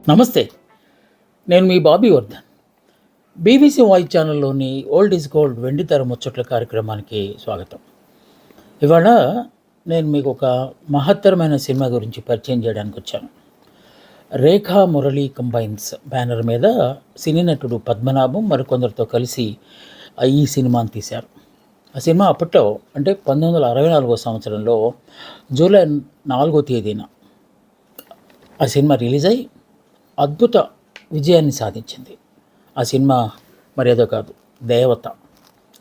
నమస్తే. నేను మీ బాబీ వర్ధన్. బీబీసీ వాయిస్ ఛానల్లోని ఓల్డ్ ఈజ్ గోల్డ్ వెండితెర ముచ్చట్ల కార్యక్రమానికి స్వాగతం. ఇవాళ నేను మీకు ఒక మహత్తరమైన సినిమా గురించి పరిచయం చేయడానికి వచ్చాను. రేఖా మురళి కంబైన్స్ బ్యానర్ మీద సినీ నటుడు పద్మనాభం మరికొందరితో కలిసి ఈ సినిమాని తీశారు. ఆ సినిమా అప్పట్లో అంటే 1964 సంవత్సరంలో జూలై 4వ తేదీన ఆ సినిమా రిలీజ్ అయ్యి అద్భుత విజయాన్ని సాధించింది. ఆ సినిమా మరేదో కాదు, దేవత.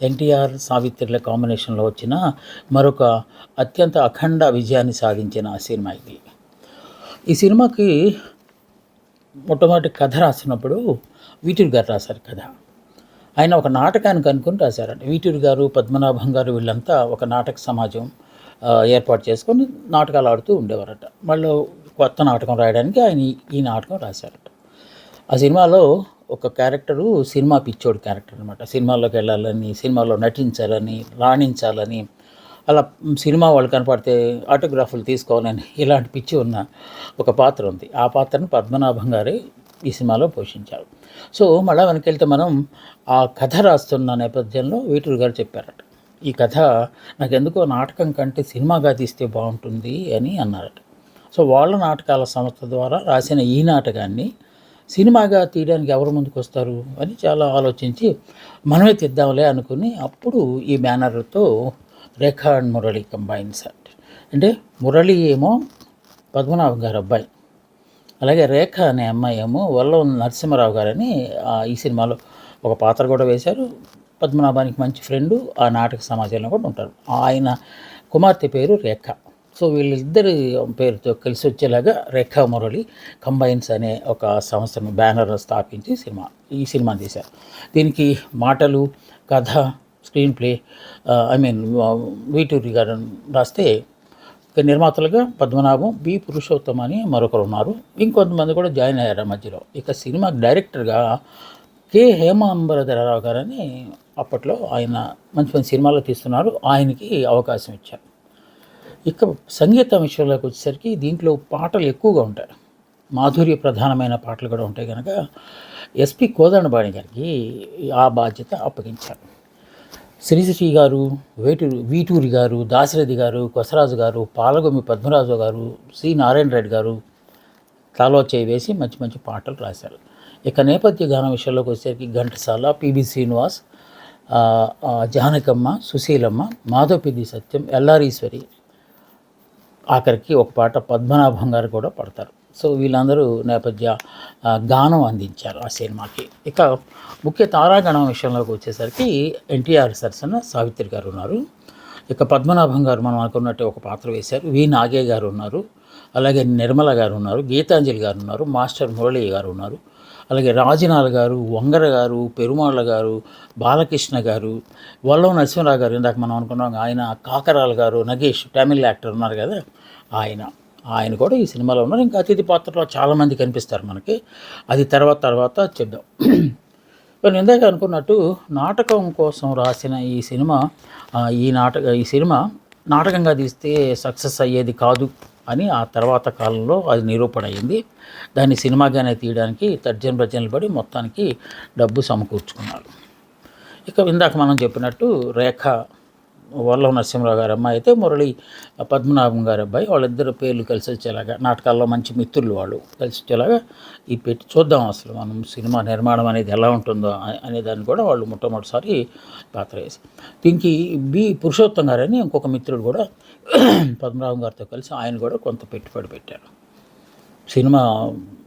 ఎన్టీఆర్ సావిత్రిల కాంబినేషన్లో వచ్చిన మరొక అత్యంత అఖండ విజయాన్ని సాధించిన ఆ సినిమా ఇది. ఈ సినిమాకి మొట్టమొదటి కథ రాసినప్పుడు వీటూరి గారు రాశారు కథ. ఆయన ఒక నాటకానికి అనుకుని రాశారంట. వీటూరి గారు, పద్మనాభం గారు వీళ్ళంతా ఒక నాటక సమాజం ఏర్పాటు చేసుకొని నాటకాలు ఆడుతూ ఉండేవారట. మళ్ళీ కొత్త నాటకం రాయడానికి ఆయన ఈ నాటకం రాశారట. ఆ సినిమాలో ఒక క్యారెక్టరు సినిమా పిచ్చోడు క్యారెక్టర్ అనమాట. సినిమాల్లోకి వెళ్ళాలని, సినిమాలో నటించాలని, రాణించాలని, అలా సినిమా వాళ్ళు కనపడితే ఆటోగ్రాఫ్లు తీసుకోవాలని ఇలాంటి పిచ్చి ఉన్న ఒక పాత్ర ఉంది. ఆ పాత్రను పద్మనాభం గారే ఈ సినిమాలో పోషించారు. సో మళ్ళీ వెనకెళ్తే మనం ఆ కథ రాస్తున్న నేపథ్యంలో వీటూరి గారు చెప్పారట, ఈ కథ నాకెందుకో నాటకం కంటే సినిమాగా తీస్తే బాగుంటుంది అని అన్నారట. సో వాళ్ళ నాటకాల సంస్థ ద్వారా రాసిన ఈ నాటకాన్ని సినిమాగా తీయడానికి ఎవరు ముందుకు వస్తారు అని చాలా ఆలోచించి మనమే తీద్దాంలే అనుకుని అప్పుడు ఈ బ్యానర్తో రేఖా అండ్ మురళి కంబైన్స్. అంటే మురళి ఏమో పద్మనాభం గారు అబ్బాయి, అలాగే రేఖ అనే అమ్మాయి ఏమో వల్ల నరసింహారావు గారని ఈ సినిమాలో ఒక పాత్ర కూడా వేశారు. పద్మనాభానికి మంచి ఫ్రెండు, ఆ నాటక సమాజంలో కూడా ఉంటారు. ఆయన కుమార్తె పేరు రేఖ. సో వీళ్ళిద్దరి పేరుతో కలిసి వచ్చేలాగా రేఖా మురళి కంబైన్స్ అనే ఒక సంస్థను బ్యానర్ స్థాపించి ఈ సినిమాని తీశారు. దీనికి మాటలు, కథ, స్క్రీన్ ప్లే వీటూరి గారు రాస్తే, ఇక నిర్మాతలుగా పద్మనాభం, బి పురుషోత్తమ్ అని మరొకరు ఉన్నారు. ఇంకొంతమంది కూడా జాయిన్ అయ్యారు మధ్యలో. ఇక సినిమా డైరెక్టర్గా కె హేమాంబరధరరావు గారని అప్పట్లో ఆయన మంచి మంచి సినిమాలు తీస్తున్నారు. ఆయనకి అవకాశం ఇచ్చారు. ఇక సంగీతం విషయంలోకి వచ్చేసరికి దీంట్లో పాటలు ఎక్కువగా ఉంటాయి, మాధుర్య ప్రధానమైన పాటలు కూడా ఉంటాయి కనుక ఎస్పి కోదండపాణి గారికి ఆ బాధ్యత అప్పగించారు. శ్రీశ్రీ గారు, వీటూరి గారు, దాశరథి గారు, కొసరాజు గారు, పాలగొమ్మి పద్మరాజు గారు, సి నారాయణ రెడ్డి గారు తలో చేయి వేసి మంచి మంచి పాటలు రాశారు. ఇక నేపథ్య గానం విషయంలోకి వచ్చేసరికి ఘంటసాల, పిబి శ్రీనివాస్, జానకమ్మ, సుశీలమ్మ, మాధవపిది సత్యం, ఎల్లారీశ్వరి, ఆఖరికి ఒక పాట పద్మనాభం గారు కూడా పడతారు. సో వీళ్ళందరూ నేపథ్య గానం అందించారు ఆ సినిమాకి. ఇక ముఖ్య తారాగణం విషయంలోకి వచ్చేసరికి ఎన్టీఆర్ సరసన సావిత్రి గారు ఉన్నారు. ఇక పద్మనాభం గారు మనం అనుకున్నట్టు ఒక పాత్ర వేశారు. వి నాగయ్య గారు ఉన్నారు, అలాగే నిర్మల గారు ఉన్నారు, గీతాంజలి గారు ఉన్నారు, మాస్టర్ మురళి గారు ఉన్నారు, అలాగే రాజనాల గారు, వంగర గారు, పెరుమాళ్ళ గారు, బాలకృష్ణ గారు, వల్లం నరసింహరావు గారు, ఇందాక మనం అనుకున్నాం ఆయన, కాకరాల గారు, నగేష్ తమిళ్ యాక్టర్ ఉన్నారు కదా ఆయన కూడా ఈ సినిమాలో ఉన్నారు. ఇంకా అతిథి పాత్రలో చాలామంది కనిపిస్తారు మనకి. అది తర్వాత చెప్దాం. నేను ఇందాక అనుకున్నట్టు నాటకం కోసం రాసిన ఈ సినిమా నాటకంగా తీస్తే సక్సెస్ అయ్యేది కాదు అని ఆ తర్వాత కాలంలో అది నిరూపణ అయింది. దాన్ని సినిమాగానే తీయడానికి తర్జన పడి మొత్తానికి డబ్బు సమకూర్చుకున్నారు. ఇక ఇందాక మనం చెప్పినట్టు రేఖ వల్ల నరసింహరావు గారి అమ్మాయి అయితే మురళి పద్మనాభం గారి అబ్బాయి. వాళ్ళిద్దరు పేర్లు కలిసి వచ్చేలాగా, నాటకాల్లో మంచి మిత్రులు వాళ్ళు, కలిసి వచ్చేలాగా ఈ పెట్టి చూద్దాం అసలు మనం సినిమా నిర్మాణం అనేది ఎలా ఉంటుందో అనే దాన్ని కూడా వాళ్ళు మొట్టమొదటిసారి పాత్ర వేసి. దీనికి బి పురుషోత్తం గారని ఇంకొక మిత్రుడు కూడా పద్మనాభం గారితో కలిసి ఆయన కూడా కొంత పెట్టుబడి పెట్టారు. సినిమా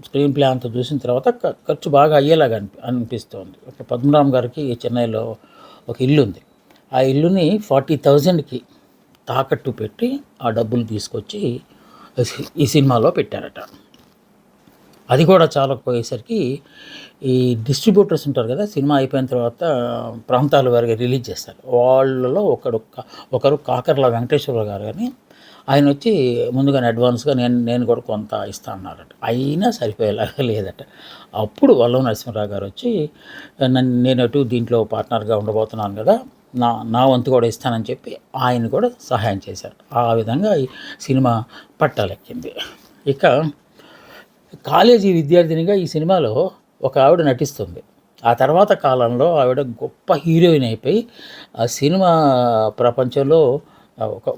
స్క్రీన్ ప్లే అంతా చూసిన తర్వాత ఖర్చు బాగా అయ్యేలాగా అనిపిస్తోంది. పద్మనాభం గారికి చెన్నైలో ఒక ఇల్లు ఉంది. ఆ ఇల్లుని 40,000కి తాకట్టు పెట్టి ఆ డబ్బులు తీసుకొచ్చి ఈ సినిమాలో పెట్టారట. అది కూడా చాలకపోయేసరికి ఈ డిస్ట్రిబ్యూటర్స్ ఉంటారు కదా, సినిమా అయిపోయిన తర్వాత ప్రాంతాల వారిగా రిలీజ్ చేస్తారు. వాళ్ళలో ఒకరు కాకర్ల వెంకటేశ్వర గారు అని ఆయన వచ్చి ముందుగానే అడ్వాన్స్గా నేను కూడా కొంత ఇస్తా అన్నారట. అయినా సరిపోయేలాగా లేదట. అప్పుడు వల్లం నరసింహరావు గారు వచ్చి నేను దీంట్లో పార్ట్నర్గా ఉండబోతున్నాను కదా, నా వంతు కూడా ఇస్తానని చెప్పి ఆయన కూడా సహాయం చేశారు. ఆ విధంగా ఈ సినిమా పట్టాలెక్కింది. ఇక కాలేజీ విద్యార్థినిగా ఈ సినిమాలో ఒక ఆవిడ నటిస్తుంది. ఆ తర్వాత కాలంలో ఆవిడ గొప్ప హీరోయిన్ అయిపోయి ఆ సినిమా ప్రపంచంలో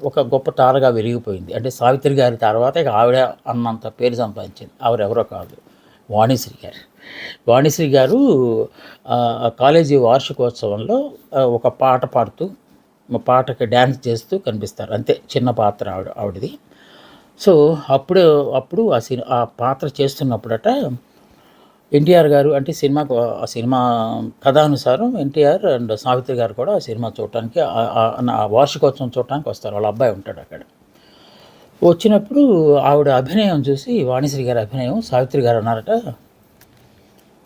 ఒక గొప్ప తారగా వెలిగిపోయింది. అంటే సావిత్రి గారి తర్వాత ఇక ఆవిడ అన్నంత పేరు సంపాదించింది. ఆవిడెవరో కాదు, వాణిశ్రీ గారు. వాణిశ్రీ గారు కాలేజీ వార్షికోత్సవంలో ఒక పాట పాడుతూ, పాటకి డ్యాన్స్ చేస్తూ కనిపిస్తారు. అంతే, చిన్న పాత్ర ఆవిడది. సో అప్పుడు ఆ పాత్ర చేస్తున్నప్పుడట ఎన్టీఆర్ గారు, అంటే ఆ సినిమా కథానుసారం ఎన్టీఆర్ అండ్ సావిత్రి గారు కూడా ఆ సినిమా చూడటానికి, ఆ వార్షికోత్సవం చూడటానికి వస్తారు. వాళ్ళ అబ్బాయి ఉంటాడు అక్కడ. వచ్చినప్పుడు ఆవిడ అభినయం చూసి, వాణిశ్రీ గారి అభినయం, సావిత్రి గారు అన్నారట,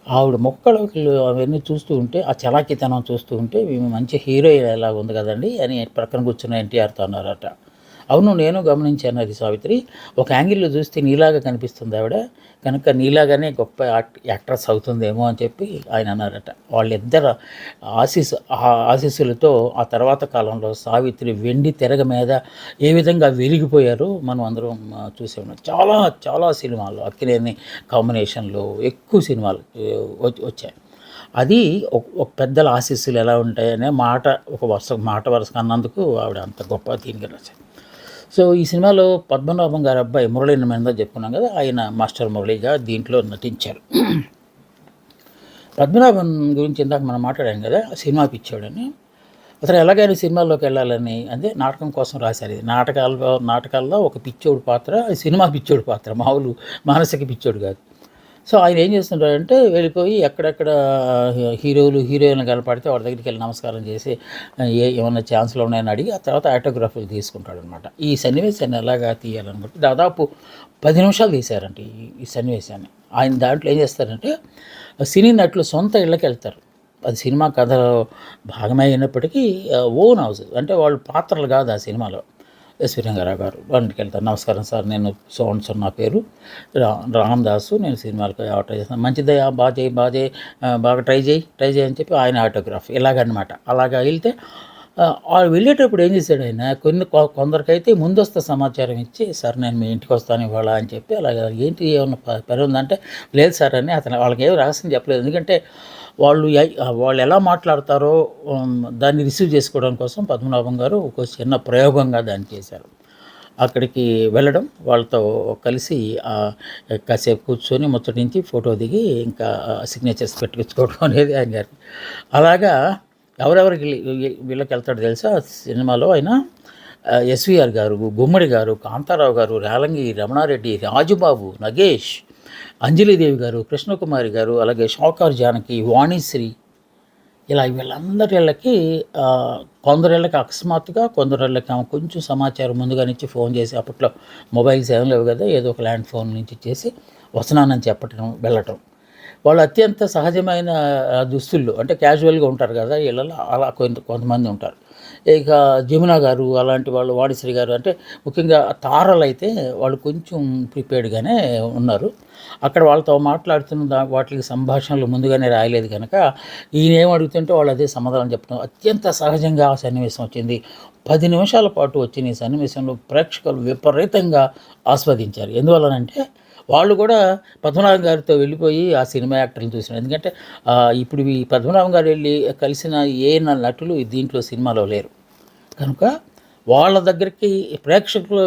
ఆవిడ మొక్కలు అవన్నీ చూస్తూ ఉంటే, ఆ చలాకితనం చూస్తూ ఉంటే మంచి హీరోయిన్ ఎలా ఉంది కదండి అని ప్రక్కన కూర్చున్న ఎన్టీఆర్తో అన్నారట. అవును, నేను గమనించాను అది సావిత్రి. ఒక యాంగిల్లో చూస్తే నీలాగా కనిపిస్తుంది ఆవిడ, కనుక నీలాగానే గొప్ప యాక్ట్రెస్ అవుతుందేమో అని చెప్పి ఆయన అన్నారట. వాళ్ళిద్దరు ఆశీస్సులతో ఆ తర్వాత కాలంలో సావిత్రి వెండి తెరగ మీద ఏ విధంగా వెలిగిపోయారో మనం అందరం చూసే ఉన్నాం. చాలా చాలా సినిమాల్లో అక్కినేని కాంబినేషన్లో ఎక్కువ సినిమాలు వచ్చాయి. అది ఒక పెద్దల ఆశీస్సులు ఎలా ఉంటాయనే మాట వరుసగా అన్నందుకు ఆవిడ అంత గొప్ప దీనిగా రాశారు. సో ఈ సినిమాలో పద్మనాభం గారి అబ్బాయి మురళీని మీద చెప్పుకున్నాం కదా, ఆయన మాస్టర్ మురళిగా దీంట్లో నటించారు. పద్మనాభం గురించి ఇందాక మనం మాట్లాడాం కదా, సినిమా పిచ్చోడని. అతను ఎలాగైనా సినిమాల్లోకి వెళ్ళాలని, అదే నాటకం కోసం రాశారు. ఇది నాటకాల్లో ఒక పిచ్చోడు పాత్ర, సినిమా పిచ్చోడు పాత్ర, మామూలు మానసిక పిచ్చోడు కాదు. సో ఆయన ఏం చేస్తుంటాడంటే, వెళ్ళిపోయి ఎక్కడెక్కడ హీరోయిన్లు కనపడితే వాడి దగ్గరికి వెళ్ళి నమస్కారం చేసి ఏమన్నా ఛాన్స్లు ఉన్నాయని అడిగి ఆ తర్వాత ఆటోగ్రాఫ్లు తీసుకుంటాడు అనమాట. ఈ సన్నివేశాన్ని ఎలాగా తీయాలనుకుంటే దాదాపు 10 నిమిషాలు తీశారంట ఈ సన్నివేశాన్ని. ఆయన దాంట్లో ఏం చేస్తారంటే, సినీ నటులు సొంత ఇళ్ళకి వెళ్తారు. అది సినిమా కథలో భాగమే అయినప్పటికీ ఓన్ హౌస్, అంటే వాళ్ళు పాత్రలు కాదు ఆ సినిమాలో. ఎస్వి రంగారావు గారు వాళ్ళకి వెళ్తారు. నమస్కారం సార్, నేను సోన్స్ నా పేరు రామదాసు, నేను సినిమాలకు ట్రై చేస్తాను, మంచిదయ్యా, బాగా ట్రై చేయి అని చెప్పి ఆయన ఆటోగ్రాఫ్ ఇలాగనమాట. అలాగా వెళ్తే వెళ్ళేటప్పుడు ఏం చేశాడు ఆయన, కొందరికైతే ముందస్తు సమాచారం ఇచ్చి, సార్ నేను మీ ఇంటికి వస్తాను ఇవాళ అని చెప్పి, అలాగే ఏంటి ఏమన్నా పని ఉందంటే, లేదు సార్ అని అతను వాళ్ళకి ఏం రహస్యం చెప్పలేదు. ఎందుకంటే వాళ్ళు ఎలా మాట్లాడతారో దాన్ని రిసీవ్ చేసుకోవడం కోసం పద్మనాభం గారు ఒక చిన్న ప్రయోగంగా దాన్ని చేశారు. అక్కడికి వెళ్ళడం, వాళ్ళతో కలిసి కాసేపు కూర్చొని ముచ్చటించి ఫోటో దిగి ఇంకా సిగ్నేచర్స్ పెట్టించుకోవడం అనేది ఆయన గారికి. అలాగా ఎవరెవరికి వీళ్ళకి వెళ్తాడో తెలుసా సినిమాలో ఆయన, ఎస్వీఆర్ గారు, గుమ్మడి గారు, కాంతారావు గారు, రేలంగి రమణారెడ్డి, రాజుబాబు, నగేష్, అంజలీదేవి గారు, కృష్ణకుమారి గారు, అలాగే షాకార్ జానకి, వాణిశ్రీ, ఇలా వీళ్ళకి కొందరేళ్ళకి అకస్మాత్తుగా, కొందరేళ్ళకి కొంచెం సమాచారం ముందుగానిచ్చి ఫోన్ చేసి, అప్పట్లో మొబైల్స్ ఏం లేవు కదా, ఏదో ఒక ల్యాండ్ ఫోన్ నుంచి చేసి వస్తున్నానని చెప్పటం, వెళ్ళటం. వాళ్ళు అత్యంత సహజమైన దుస్తుల్లో, అంటే క్యాజువల్గా ఉంటారు కదా వీళ్ళలో, అలా కొంతమంది ఉంటారు. ఇక జమున గారు అలాంటి వాళ్ళు, వాణిశ్రీ గారు, అంటే ముఖ్యంగా తారలు అయితే వాళ్ళు కొంచెం ప్రిపేర్డ్గానే ఉన్నారు. అక్కడ వాళ్ళతో మాట్లాడుతున్న వాటికి సంభాషణలు ముందుగానే రాయలేదు కనుక ఈయన ఏం అడుగుతుంటే వాళ్ళు అదే సమాధానం చెప్పడం, అత్యంత సహజంగా ఆ సన్నివేశం వచ్చింది. 10 నిమిషాల పాటు వచ్చిన ఈ సన్నివేశంలో ప్రేక్షకులు విపరీతంగా ఆస్వాదించారు. ఎందువల్లనంటే వాళ్ళు కూడా పద్మనాభం గారితో వెళ్ళిపోయి ఆ సినిమా యాక్టర్ని చూసినారు. ఎందుకంటే ఇప్పుడు ఈ పద్మనాభం గారు వెళ్ళి కలిసిన ఏ నటులు దీంట్లో సినిమాలో లేరు కనుక వాళ్ళ దగ్గరికి ప్రేక్షకులు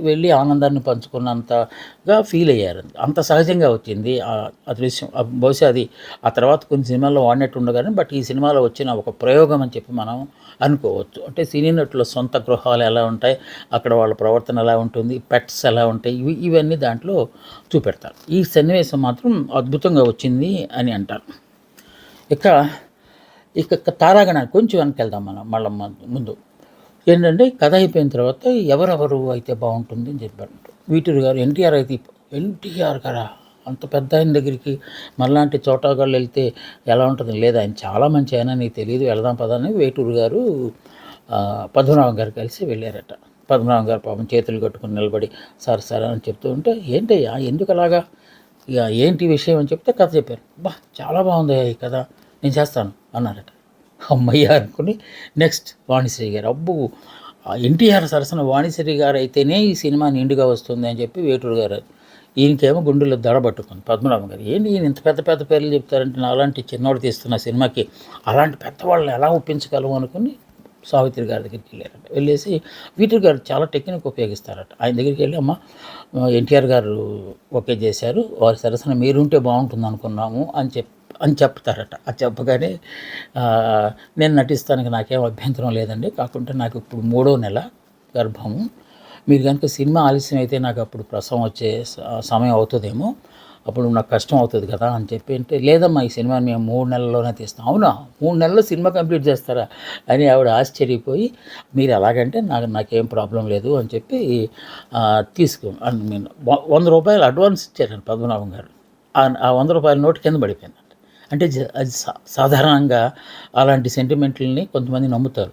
వెళ్ళి ఆనందాన్ని పంచుకున్నంతగా ఫీల్ అయ్యారు. అంత సహజంగా వచ్చింది ఆ దృశ్యం. బహుశా అది ఆ తర్వాత కొన్ని సినిమాల్లో వాడినట్టు ఉండగానే, బట్ ఈ సినిమాలో వచ్చిన ఒక ప్రయోగం అని చెప్పి మనం అనుకోవచ్చు. అంటే సినీ నటుల సొంత గృహాలు ఎలా ఉంటాయి, అక్కడ వాళ్ళ ప్రవర్తన ఎలా ఉంటుంది, పెట్స్ ఎలా ఉంటాయి, ఇవన్నీ దాంట్లో చూపెడతారు. ఈ సన్నివేశం మాత్రం అద్భుతంగా వచ్చింది అని అంటారు. ఇక తారాగణానికి కొంచెం వెనక్కి వెళ్దాం మనం. మళ్ళీ ముందు ఏంటంటే, కథ అయిపోయిన తర్వాత ఎవరెవరు అయితే బాగుంటుంది అని చెప్పారు. వీటూరు గారు, ఎన్టీఆర్ గారా అంత పెద్ద ఆయన దగ్గరికి మళ్ళాంటి చోటాగాళ్ళు వెళ్తే ఎలా ఉంటుంది, లేదా ఆయన చాలా మంచి ఆయన, నీకు తెలియదు, వెళదాం పదని వేటూరు గారు పద్మనాభం గారు కలిసి వెళ్ళారట. పద్మనాభం గారు పాపం చేతులు కట్టుకుని నిలబడి సార్ అని చెప్తూ ఉంటే, ఏంటయ్యా ఎందుకు అలాగా, ఇక ఏంటి విషయం అని చెప్తే కథ చెప్పారు. చాలా బాగుంది ఈ కథ, నేను చేస్తాను అన్నారట. అమ్మయ్య అనుకుని నెక్స్ట్ వాణిశ్రీ గారు, ఎన్టీఆర్ సరసన వాణిశ్రీ గారు అయితేనే ఈ సినిమా నిండుగా వస్తుంది అని చెప్పి వేటూరు గారు ఈయనకేమో గుండెల్లో దడ పట్టుకుంది పద్మనాభం గారు. ఏంటి ఈయన ఇంత పెద్ద పెద్ద పేర్లు చెప్తారంటే, నా అలాంటి చిన్నోడు తీస్తున్న సినిమాకి అలాంటి పెద్దవాళ్ళని ఎలా ఒప్పించగలము అనుకుని సావిత్రి గారి దగ్గరికి వెళ్ళారట. వెళ్ళేసి వీటి గారు చాలా టెక్నిక్ ఉపయోగిస్తారట. ఆయన దగ్గరికి వెళ్ళి, అమ్మ ఎన్టీఆర్ గారు ఓకే చేశారు, వారి సరసన మీరుంటే బాగుంటుంది అనుకున్నాము అని చెప్తారట. అది చెప్పగానే నేను నటిస్తానికి నాకేం అభ్యంతరం లేదండి, కాకుంటే నాకు ఇప్పుడు 3వ నెల గర్భము, మీరు కనుక సినిమా ఆలస్యం అయితే నాకు అప్పుడు ప్రసవం వచ్చే సమయం అవుతుందేమో, అప్పుడు నాకు కష్టం అవుతుంది కదా అని చెప్పి అంటే, లేదమ్మా ఈ సినిమాని మేము 3 నెలల్లోనే తీస్తాం. అవునా, 3 నెలల్లో సినిమా కంప్లీట్ చేస్తారా అని ఆవిడ ఆశ్చర్యపోయి, మీరు ఎలాగంటే నాకేం ప్రాబ్లం లేదు అని చెప్పి నేను 100 రూపాయలు అడ్వాన్స్ ఇచ్చారండి పద్మనాభం గారు. ఆ 100 రూపాయల నోటు కింద పడిపోయింది. అంటే అది సాధారణంగా అలాంటి సెంటిమెంట్లని కొంతమంది నమ్ముతారు.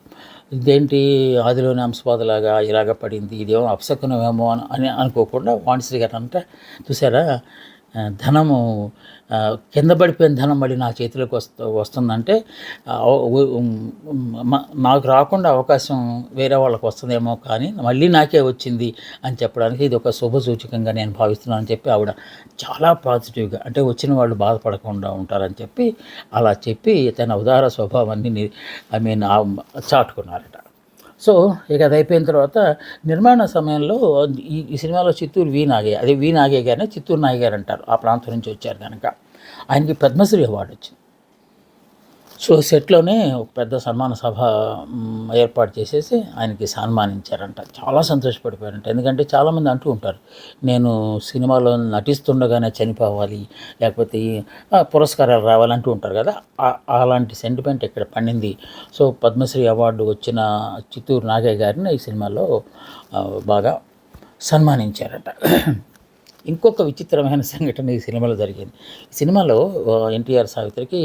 ఇదేంటి ఆదిలోని అంశపాదలాగా ఇలాగ పడింది, ఇదేమో అపశకునమేమో అని అనుకోకుండా వాణిశ్రీ గారు అంటే, చూసారా ధనము కింద పడిపోయిన ధనం మళ్ళీ నా చేతిలోకి వస్తుందంటే నాకు రాకుండా అవకాశం వేరే వాళ్ళకి వస్తుందేమో, కానీ మళ్ళీ నాకే వచ్చింది అని చెప్పడానికి ఇది ఒక శుభ సూచకంగా నేను భావిస్తున్నాను అని చెప్పి ఆవిడ చాలా పాజిటివ్గా, అంటే వచ్చిన వాళ్ళు బాధపడకుండా ఉంటారని చెప్పి అలా చెప్పి తన ఉదార స్వభావాన్ని చాటుకున్నారట. సో ఇక అది అయిపోయిన తర్వాత నిర్మాణ సమయంలో ఈ సినిమాలో చిత్తూరు వి నాగయ్య, అదే వి నాగయ్య గారిని చిత్తూరు నాగయ్య గారు అంటారు, ఆ ప్రాంతం నుంచి వచ్చారు కనుక ఆయనకి పద్మశ్రీ అవార్డు వచ్చింది. సో సెట్లోనే ఒక పెద్ద సన్మాన సభ ఏర్పాటు చేసేసి ఆయనకి సన్మానించారంట. చాలా సంతోషపడిపోయారంట. ఎందుకంటే చాలామంది అంటూ ఉంటారు, నేను సినిమాలో నటిస్తుండగానే చనిపోవాలి, లేకపోతే పురస్కారాలు రావాలంటూ ఉంటారు కదా, అలాంటి సెంటిమెంట్ ఇక్కడ పండింది. సో పద్మశ్రీ అవార్డు వచ్చిన చిత్తూరు నాగయ్య గారిని ఈ సినిమాలో బాగా సన్మానించారట. ఇంకొక విచిత్రమైన సంఘటన ఈ సినిమాలో జరిగింది. ఈ సినిమాలో ఎన్టీఆర్ సావిత్రికి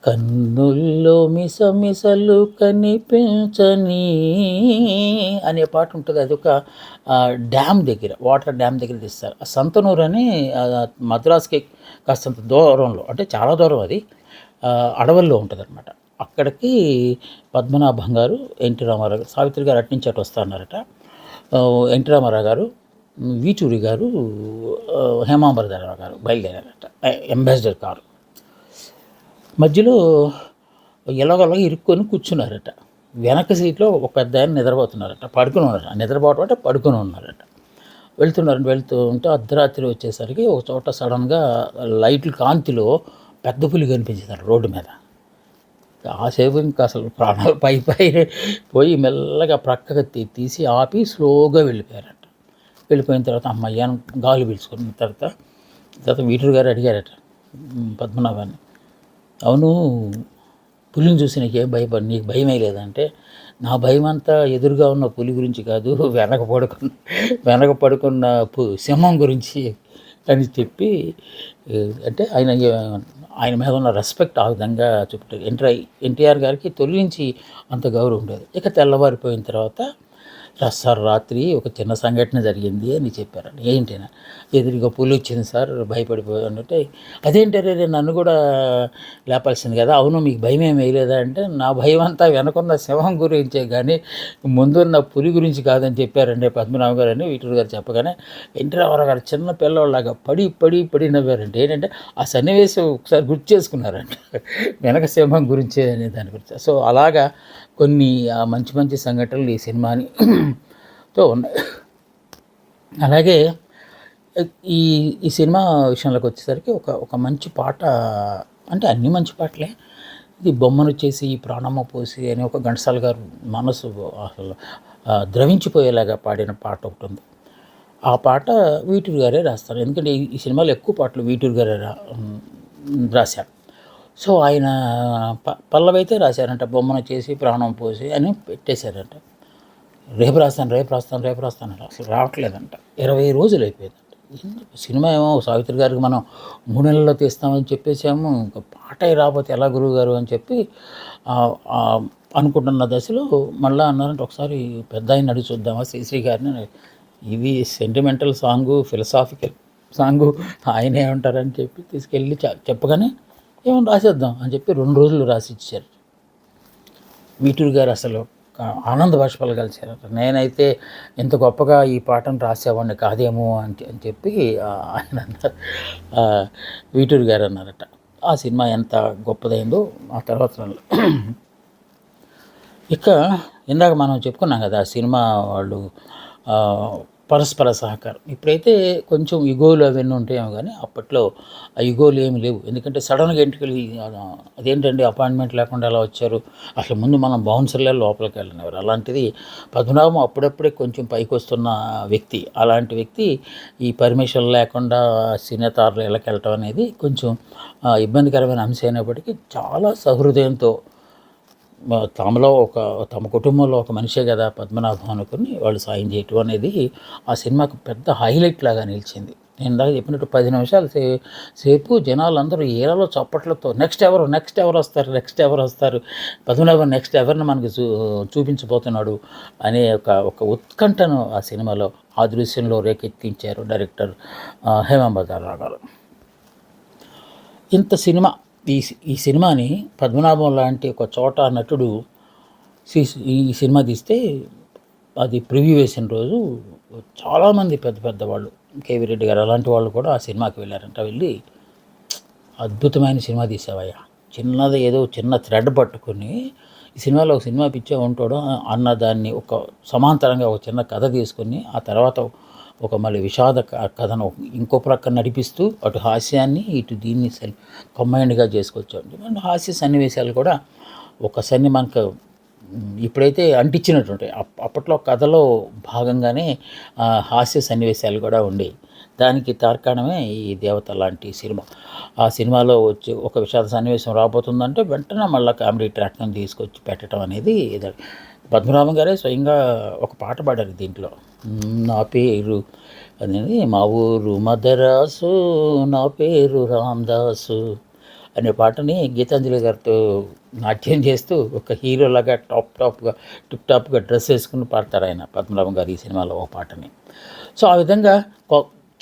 కన్నుల్లో మిసమిసలు కనిపించని అనే పాట ఉంటుంది. అదొక డ్యామ్ దగ్గర, వాటర్ డ్యామ్ దగ్గర తీస్తారు. సంతనూరు అని మద్రాస్కి కాస్తంత దూరంలో, అంటే చాలా దూరం, అది అడవుల్లో ఉంటుంది అనమాట. అక్కడికి పద్మనాభం గారు, ఎన్టీ రామారావు గారు, సావిత్రి గారు అట్నుంచి అటు వస్తున్నారట. ఎన్టీ రామారావు గారు, వీచూరి గారు, హేమాంబరధరరావు గారు బయలుదేరారట అంబాసిడర్ కారు. మధ్యలో ఎలాగోలాగా ఇరుక్కొని కూర్చున్నారట. వెనక సీట్లో ఒక పెద్ద ఆయన నిద్రపోతున్నారట, పడుకుని ఉన్నారట. నిద్రపోవటం అంటే పడుకుని ఉన్నారట. వెళ్తూ ఉంటే అర్ధరాత్రి వచ్చేసరికి ఒక చోట సడన్గా లైట్ల కాంతిలో పెద్ద పులి కనిపించింది రోడ్డు మీద. ఆసేపు ఇంకా అసలు ప్రాణాలు పై పోయి మెల్లగా ప్రక్కగా తీసి ఆపి స్లోగా వెళ్ళిపోయారట. వెళ్ళిపోయిన తర్వాత అమ్మయ్య గాలి పీల్చుకున్న తర్వాత వీటూరు గారు అడిగారట పద్మనాభాన్ని, అవును పులిని చూసి నీకేం నీకు భయమే లేదంటే, నా భయం అంతా ఎదురుగా ఉన్న పులి గురించి కాదు, వెనక పడుకున్న సింహం గురించి అని చెప్పి, అంటే ఆయన మీద ఉన్న రెస్పెక్ట్ ఆ విధంగా చూపెట్టారు. ఎన్టీఆర్ గారికి తొలి నుంచి అంత గౌరవం ఉండేది. ఇక తెల్లవారిపోయిన తర్వాత, సార్ రాత్రి ఒక చిన్న సంఘటన జరిగింది అని చెప్పారండి. ఏంటైనా, ఎదురుగా పులి వచ్చింది సార్, భయపడిపోయానంటే, అదేంటారే నన్ను కూడా లేపాల్సింది కదా, అవును మీకు భయం ఏమి వేయలేదా అంటే, నా భయం అంతా వెనకున్న సింహం గురించే కానీ ముందున్న పులి గురించి కాదని చెప్పారండి పద్మనాభం గారు అని వీటూరు గారు చెప్పగానే, ఎన్టీ రామారావు గారు చిన్న పిల్లవాళ్ళలాగా పడి నవ్వారంటే, ఏంటంటే ఆ సన్నివేశం ఒకసారి గుర్తు చేసుకున్నారంట, వెనక సింహం గురించే అనే దాని గురించి. సో అలాగా కొన్ని మంచి మంచి సంఘటనలు ఈ సినిమాని తో ఉన్నాయి. అలాగే ఈ సినిమా విషయంలోకి వచ్చేసరికి ఒక మంచి పాట, అంటే అన్ని మంచి పాటలే, ఇది బొమ్మను చేసి ప్రాణమ్మ పోసి అని ఒక ఘంటసాల గారు మనసు అసలు ద్రవించిపోయేలాగా పాడిన పాట ఒకటి ఉంది. ఆ పాట వీటూరు గారే రాస్తారు. ఎందుకంటే ఈ సినిమాలో ఎక్కువ పాటలు వీటూరు గారే రాశారు. సో ఆయన పల్లవైతే రాశారంట, బొమ్మను చేసి ప్రాణం పోసి అని పెట్టేశారంట. రేపు రాస్తాను అసలు రావట్లేదంట. 20 రోజులు అయిపోయిందంట. సినిమా ఏమో సావిత్రి గారికి మనం 3 నెలల్లో తీస్తామని చెప్పేసాము, ఇంకా పాట రాకపోతే ఎలా గురువు గారు అని చెప్పి అనుకుంటున్న దశలో మళ్ళీ అన్నారంటే, ఒకసారి పెద్ద ఆయన అడిగి చూద్దామా శ్రీశ్రీ గారిని, ఇవి సెంటిమెంటల్ సాంగు, ఫిలసాఫికల్ సాంగు, ఆయన ఏమంటారని చెప్పి తీసుకెళ్ళి చెప్పగానే ఏమన్నా రాసేద్దాం అని చెప్పి 2 రోజులు రాసి ఇచ్చారు. వీటూరు గారు అసలు ఆనంద బాష్పాలు కలిసారట. నేనైతే ఇంత గొప్పగా ఈ పాటను రాసేవాడిని కాదేమో అని చెప్పి ఆయన అన్నారు. వీటూరి గారు అన్నారట. ఆ సినిమా ఎంత గొప్పదైందో ఆ తర్వాత ఇక ఇందాక మనం చెప్పుకున్నాం కదా, ఆ సినిమా వాళ్ళు పరస్పర సహకారం. ఇప్పుడైతే కొంచెం ఇగోలు అవన్నీ ఉంటాయేమో కానీ అప్పట్లో ఆ ఇగోలు ఏమి లేవు. ఎందుకంటే సడన్గా ఇంటికి అదేంటండి అపాయింట్మెంట్ లేకుండా ఎలా వచ్చారు, అసలు ముందు మనం బౌన్సర్లే లోపలికి వెళ్ళినవారు. అలాంటిది పద్మనాభం అప్పుడప్పుడే కొంచెం పైకి వస్తున్న వ్యక్తి. అలాంటి వ్యక్తి ఈ పర్మిషన్ లేకుండా సినితారులు ఇళ్ళకి వెళ్ళటం అనేది కొంచెం ఇబ్బందికరమైన అంశం అయినప్పటికీ చాలా సహృదయంతో తమలో తమ కుటుంబంలో ఒక మనిషే కదా పద్మనాభం అనుకుని వాళ్ళు సాయం చేయటం అనేది ఆ సినిమాకు పెద్ద హైలైట్ లాగా నిలిచింది. నేను ఇందాక చెప్పినట్టు 10 నిమిషాలు సేపు జనాలు అందరూ ఏలలో చప్పట్లతో నెక్స్ట్ ఎవరు వస్తారు పద్మనాభం నెక్స్ట్ ఎవరిని మనకి చూపించబోతున్నాడు అనే ఒక ఉత్కంఠను ఆ సినిమాలో ఆ దృశ్యంలో రేకెత్తించారు డైరెక్టర్ హేమంబర్ గారు. ఇంత సినిమా ఈ సినిమాని పద్మనాభం లాంటి ఒక చోట నటుడు ఈ సినిమా తీస్తే అది ప్రివ్యూ వేసిన రోజు చాలామంది పెద్ద వాళ్ళు, కేవీ రెడ్డి గారు అలాంటి వాళ్ళు కూడా ఆ సినిమాకి వెళ్ళారంట. వెళ్ళి అద్భుతమైన సినిమా తీసావయ్యా, చిన్నది ఏదో చిన్న థ్రెడ్ పట్టుకుని ఈ సినిమాలో ఒక సినిమా పిచ్చే ఉంటాడు అన్న దాన్ని ఒక సమాంతరంగా ఒక చిన్న కథ తీసుకొని ఆ తర్వాత ఒక మళ్ళీ విషాద కథను ఇంకో ప్రక్క నడిపిస్తూ అటు హాస్యాన్ని ఇటు దీన్ని కంబైన్డ్గా చేసుకొచ్చాడు. హాస్య సన్నివేశాలు కూడా ఒక మనకు ఇప్పుడైతే అంటించినట్టుంటాయి. అప్పట్లో కథలో భాగంగానే హాస్య సన్నివేశాలు కూడా ఉండేవి. దానికి తార్కాణమే ఈ దేవత లాంటి సినిమా. ఆ సినిమాలో వచ్చి ఒక విషాద సన్నివేశం రాబోతుందంటే వెంటనే మళ్ళీ కామెడీ ట్రాక్ని తీసుకొచ్చి పెట్టడం అనేది పద్మనాభం గారే స్వయంగా ఒక పాట పాడారు దీంట్లో. నా పేరు అనేది మా ఊరు మదరాసు, నా పేరు రామదాసు అనే పాటని గీతాంజలి గారితో నాట్యం చేస్తూ ఒక హీరోలాగా టిప్ టాప్గా డ్రెస్ వేసుకుని పాడతారు ఆయన పద్మనాభం గారు ఈ సినిమాలో ఒక పాటని. సో ఆ విధంగా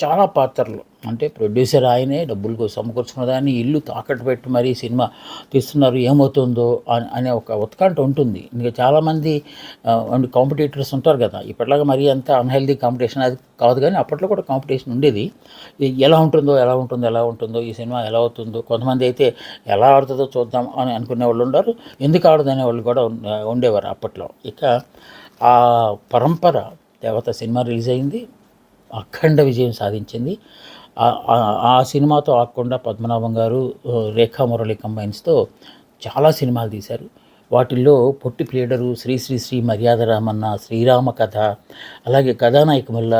చాలా పాత్రలు, అంటే ప్రొడ్యూసర్ ఆయనే డబ్బులు సమకూర్చుకున్న దాన్ని ఇల్లు తాకట్టు పెట్టి మరీ సినిమా తీస్తున్నారు, ఏమవుతుందో అనే ఒక ఉత్కంఠ ఉంటుంది. ఇంకా చాలామంది కాంపిటీటర్స్ ఉంటారు కదా, ఇప్పటిలాగా మరీ అంత అన్హెల్దీ కాంపిటీషన్ అది కాదు, కానీ అప్పట్లో కూడా కాంపిటీషన్ ఉండేది. ఎలా ఉంటుందో ఈ సినిమా ఎలా అవుతుందో, కొంతమంది అయితే ఎలా ఆడుతుందో చూద్దాం అని అనుకునే వాళ్ళు ఉన్నారు, ఎందుకు ఆడదనే వాళ్ళు కూడా ఉండేవారు అప్పట్లో. ఇక ఆ పరంపర దేవత సినిమా రిలీజ్ అయింది, అఖండ విజయం సాధించింది. ఆ సినిమాతో ఆకుండా పద్మనాభం గారు రేఖా మురళి కంబైన్స్తో చాలా సినిమాలు తీశారు. వాటిల్లో పొట్టి ప్లేడరు, శ్రీ శ్రీ శ్రీ మర్యాద రామన్న, శ్రీరామ కథ, అలాగే కథానాయకమల్ల,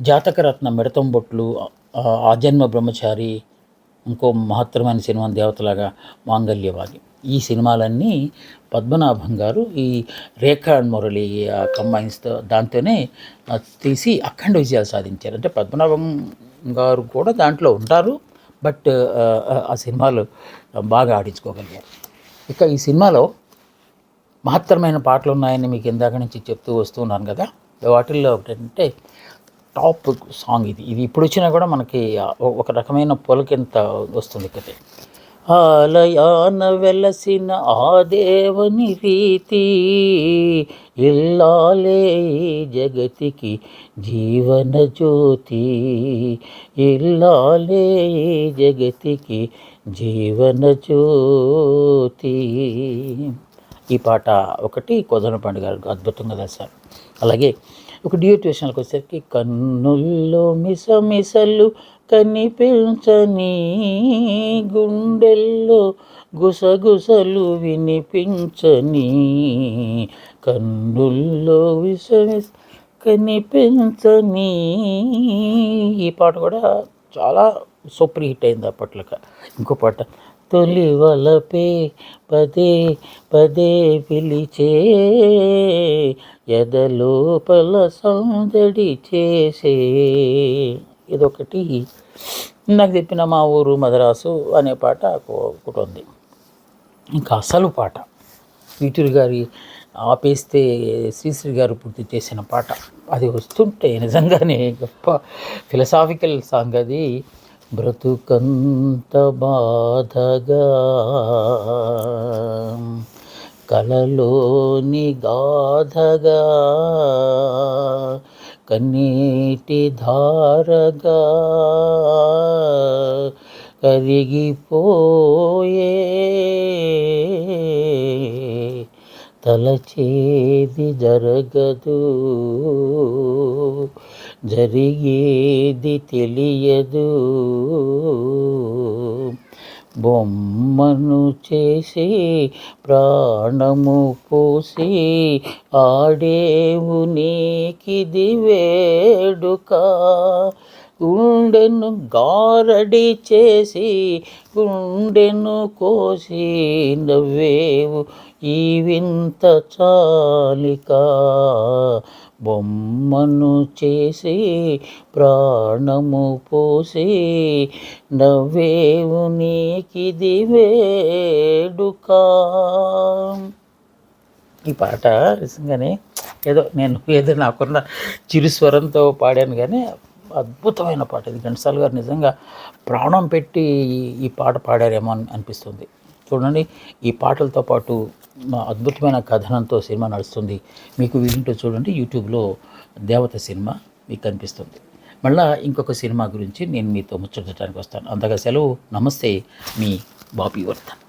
జాతకరత్న మిడతం బొట్లు, ఆజన్మ బ్రహ్మచారి, ఇంకో మహత్తరమైన సినిమా దేవతలాగా మాంగళ్యవాది. ఈ సినిమాలన్నీ పద్మనాభం గారు ఈ రేఖా అండ్ మురళి కంబైన్స్తో దాంతోనే తీసి అఖండ విజయాలు సాధించారు. అంటే పద్మనాభం గారు కూడా దాంట్లో ఉంటారు, బట్ ఆ సినిమాలు బాగా ఆడించుకోగలిగారు. ఇక ఈ సినిమాలో మహత్తరమైన పాటలు ఉన్నాయని మీకు ఇందాక నుంచి చెప్తూ వస్తున్నాను కదా, వాటిల్లో ఒకటంటే టాప్ సాంగ్ ఇది ఇప్పుడు వచ్చినా కూడా మనకి ఒక రకమైన పొలకింత వస్తుంది కదా. ఆలయాన వెలసిన ఆ దేవుని రీతి, ఇల్లాలే జగతికి జీవన జ్యోతి, ఇల్లాలే జగతికి జీవన జ్యోతి. ఈ పాట ఒకటి కోదండపాండి గారు అద్భుతంగా రాశారు. అలాగే ఒక డ్యూయట్ విషయానికి వచ్చేసరికి కన్నుల్లో మిసమిసలు కనిపించని, గుండెల్లో గుసగుసలు వినిపించని, కన్నుల్లో మిసమిస కనిపించని. ఈ పాట కూడా చాలా సూపర్ హిట్ అయింది అప్పట్లో. ఇంకో పాట తొలి వలపే పదే పదే పిలిచే, ఎదలోపల సందడి చేసే, ఇదొకటి. నాకు చెప్పిన మా ఊరు మదరాసు అనే పాట ఒకటి ఉంది. ఇంకా అసలు పాట వీటూరి గారి ఆపేస్తే శ్రీశ్రీ గారు పూర్తి చేసిన పాట, అది వస్తుంటే నిజంగానే గొప్ప ఫిలసాఫికల్ సాంగ్ అది. బ్రతుకంత బాధగా కలలోని గాథగా కన్నీటి ధారగా కరిగిపోయే తలచేది జరగదు, జరిగేది తెలియదు. బొమ్మను చేసి ప్రాణము పోసి ఆడేవు నీకిది వేడుక. గుండెను గారడి చేసి గుండెను కోసి నవ్వేవు ఈ వింత చాలిక. బొమ్మను చేసి ప్రాణము పోసి నవ్వేవు నీకిది వేడుక. ఈ పాట నిజంగానే ఏదో నాకున్న చిరుస్వరంతో పాడాను, కానీ అద్భుతమైన పాట ఇది. ఘంటసాల గారు నిజంగా ప్రాణం పెట్టి ఈ పాట పాడారేమో అని అనిపిస్తుంది. చూడండి, ఈ పాటలతో పాటు అద్భుతమైన కథనంతో సినిమా నడుస్తుంది. మీకు వీలుంటే చూడండి, యూట్యూబ్లో దేవత సినిమా మీకు కనిపిస్తుంది. మళ్ళీ ఇంకొక సినిమా గురించి నేను మీతో ముచ్చటించడానికి వస్తాను. అంతగా సెలవు. నమస్తే, మీ బాబీ వర్ధన్.